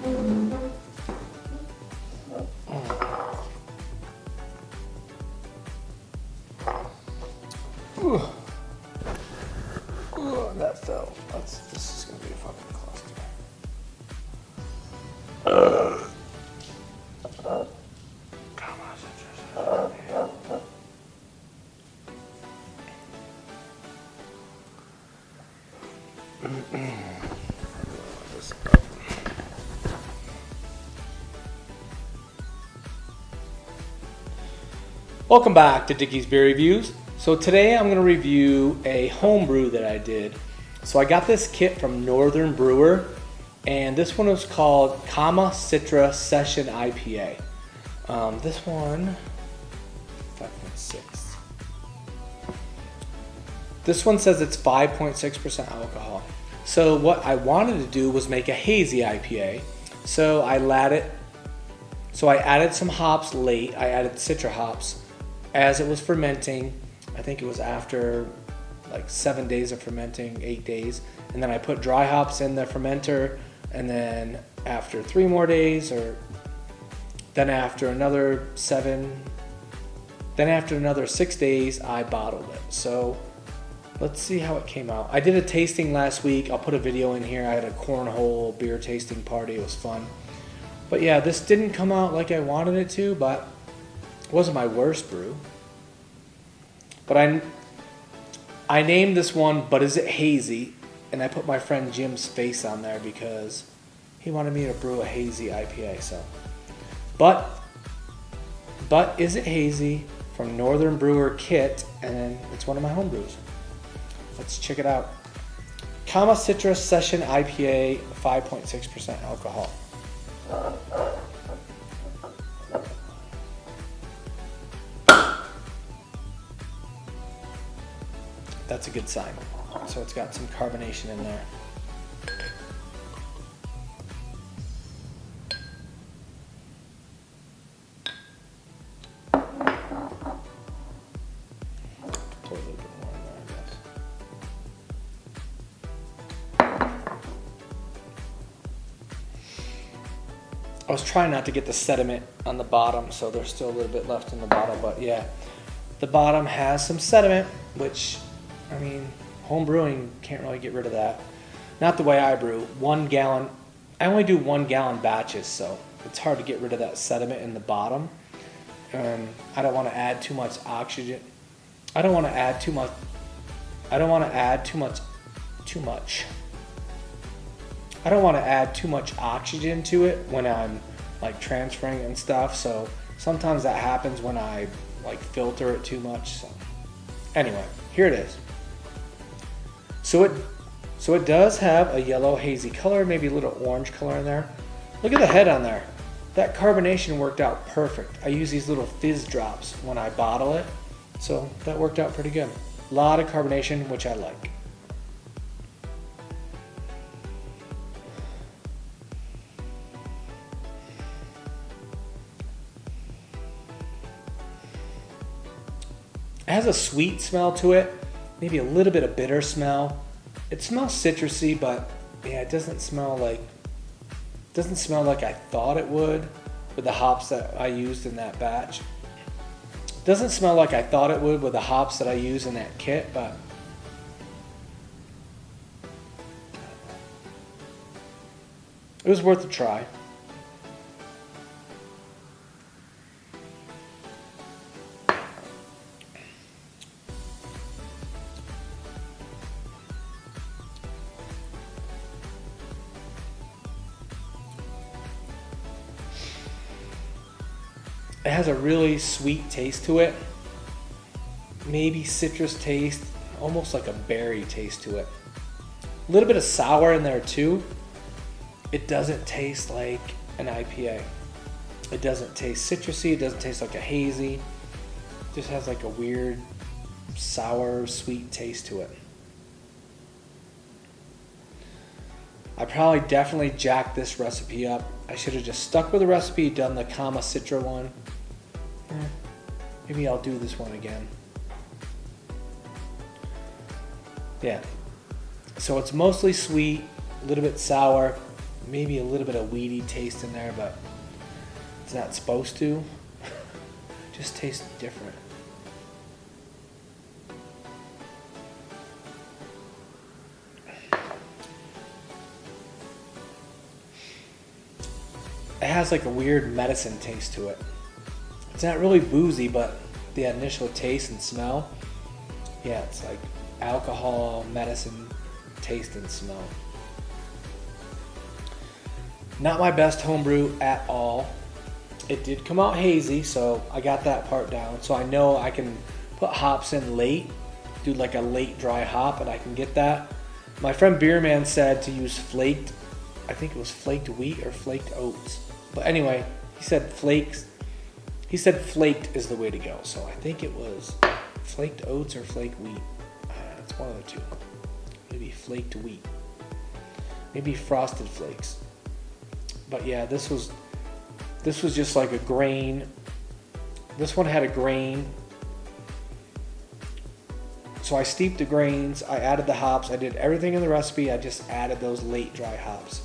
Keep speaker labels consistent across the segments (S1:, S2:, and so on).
S1: Ooh. Ooh, that fell. This is gonna be a fucking cluster. Come on, citrus. Welcome back to Dickie's Beer Reviews. So today I'm going to review a homebrew that I did. So I got this kit from Northern Brewer, and this one was called Citra Session IPA. This one, 5.6. This one says it's 5.6% alcohol. So what I wanted to do was make a hazy IPA. So I added some hops late. I added Citra hops as it was fermenting. I think it was after like 7 days of fermenting, 8 days. And then I put dry hops in the fermenter, and then after 3 more days, or then after another 7, then after another 6 days, I bottled it. So let's see how it came out. I did a tasting last week. I'll put a video in here. I had a cornhole beer tasting party. It was fun. But yeah, this didn't come out like I wanted it to, but it wasn't my worst brew. But I named this one, But Is It Hazy? And I put my friend Jim's face on there because he wanted me to brew a hazy IPA. So, But Is It Hazy from Northern Brewer kit, and it's one of my home brews. Let's check it out. Citra Session IPA, 5.6% alcohol. That's a good sign. So it's got some carbonation in there. Put a little bit more in there, I guess. I was trying not to get the sediment on the bottom, so there's still a little bit left in the bottle, but yeah, the bottom has some sediment, which, I mean, home brewing can't really get rid of that. Not the way I brew. 1 gallon, I only do 1 gallon batches, so it's hard to get rid of that sediment in the bottom. And I don't want to add too much oxygen. I don't want to add too much oxygen to it when I'm like transferring and stuff. So sometimes that happens when I like filter it too much. So anyway, here it is. So it does have a yellow hazy color, maybe a little orange color in there. Look at the head on there. That carbonation worked out perfect. I use these little fizz drops when I bottle it, so that worked out pretty good. A lot of carbonation, which I like. It has a sweet smell to it, maybe a little bit of bitter smell. It smells citrusy, but yeah, it doesn't smell like I thought it would with the hops that I used in that batch. It doesn't smell like I thought it would with the hops that I used in that kit, but it was worth a try. It has a really sweet taste to it. Maybe citrus taste, almost like a berry taste to it. A little bit of sour in there too. It doesn't taste like an IPA. It doesn't taste citrusy, it doesn't taste like a hazy. It just has like a weird sour, sweet taste to it. I probably definitely jacked this recipe up. I should have just stuck with the recipe, done the Citra one. Maybe I'll do this one again. Yeah. So it's mostly sweet, a little bit sour, maybe a little bit of weedy taste in there, but it's not supposed to. Just tastes different. It has like a weird medicine taste to it. It's not really boozy, but the initial taste and smell, yeah, it's like alcohol, medicine, taste and smell. Not my best homebrew at all. It did come out hazy, so I got that part down. So I know I can put hops in late, do like a late dry hop, and I can get that. My friend Beerman said to use flaked, I think it was flaked wheat or flaked oats. But anyway, he said flakes. He said flaked is the way to go. So I think it was flaked oats or flaked wheat. It's one of the two. Maybe flaked wheat. Maybe frosted flakes. But yeah, this was just like a grain. This one had a grain. So I steeped the grains. I added the hops. I did everything in the recipe. I just added those late dry hops.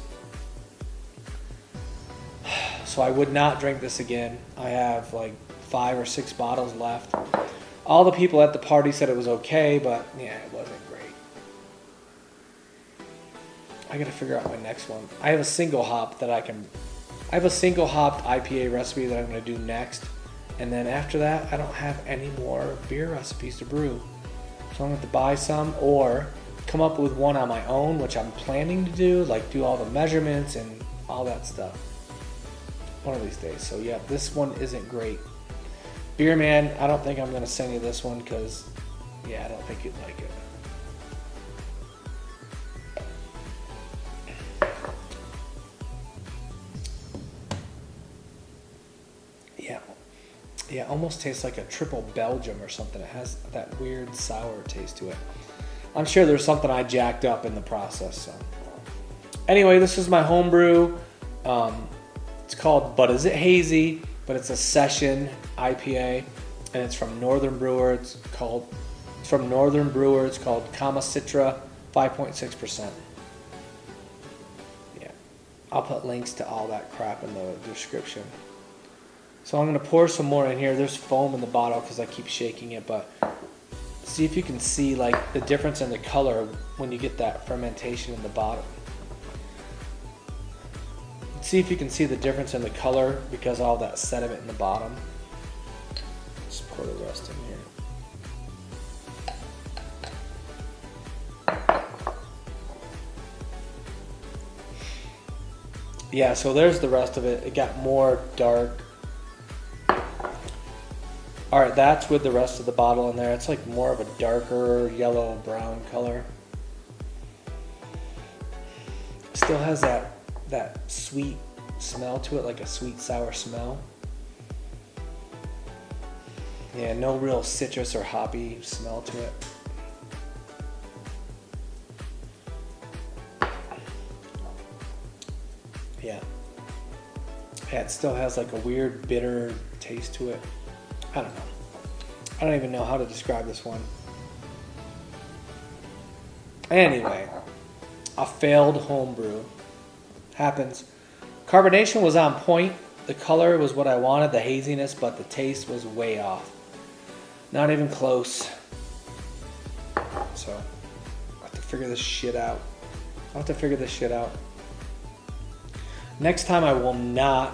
S1: So I would not drink this again. I have like 5 or 6 bottles left. All the people at the party said it was okay, but yeah, it wasn't great. I gotta figure out my next one. I have a single hopped IPA recipe that I'm gonna do next. And then after that, I don't have any more beer recipes to brew. So I'm gonna have to buy some or come up with one on my own, which I'm planning to do, like do all the measurements and all that stuff. One of these days. So yeah, this one isn't great. Beer Man, I don't think I'm gonna send you this one because yeah, I don't think you'd like it. Yeah, almost tastes like a triple Belgium or something. It has that weird sour taste to it. I'm sure there's something I jacked up in the process. So anyway, this is my homebrew. It's called But Is It Hazy? But it's a session IPA, and it's from Northern Brewer. It's called Citra, 5.6%. Yeah, I'll put links to all that crap in the description. So I'm gonna pour some more in here. There's foam in the bottle because I keep shaking it, but see if you can see like the difference in the color when you get that fermentation in the bottom. See if you can see the difference in the color because of all that sediment in the bottom. Just pour the rest in here. Yeah, so there's the rest of it. It got more dark. All right, that's with the rest of the bottle in there. It's like more of a darker yellow brown color. Still has that sweet smell to it, like a sweet sour smell. Yeah, no real citrus or hoppy smell to it. Yeah, it still has like a weird bitter taste to it. I don't know. I don't even know how to describe this one. Anyway, a failed homebrew. Happens. Carbonation was on point. The color was what I wanted, the haziness, but the taste was way off. Not even close. So, I'll have to figure this shit out. Next time I will not.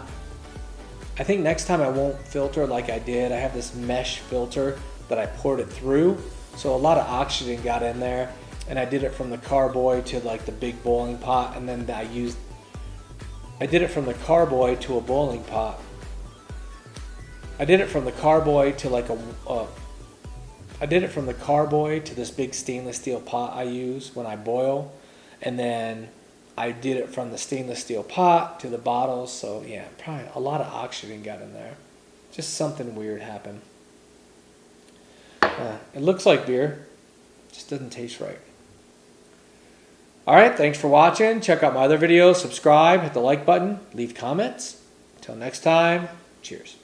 S1: I think next time I won't filter like I did. I have this mesh filter that I poured it through. So a lot of oxygen got in there. And I did it from the carboy to like the big boiling pot. And then I did it from the carboy to a boiling pot. I did it from the carboy to like I did it from the carboy to this big stainless steel pot I use when I boil. And then I did it from the stainless steel pot to the bottles. So yeah, probably a lot of oxygen got in there. Just something weird happened. It looks like beer. Just doesn't taste right. Alright, thanks for watching. Check out my other videos. Subscribe, hit the like button, leave comments. Until next time, cheers.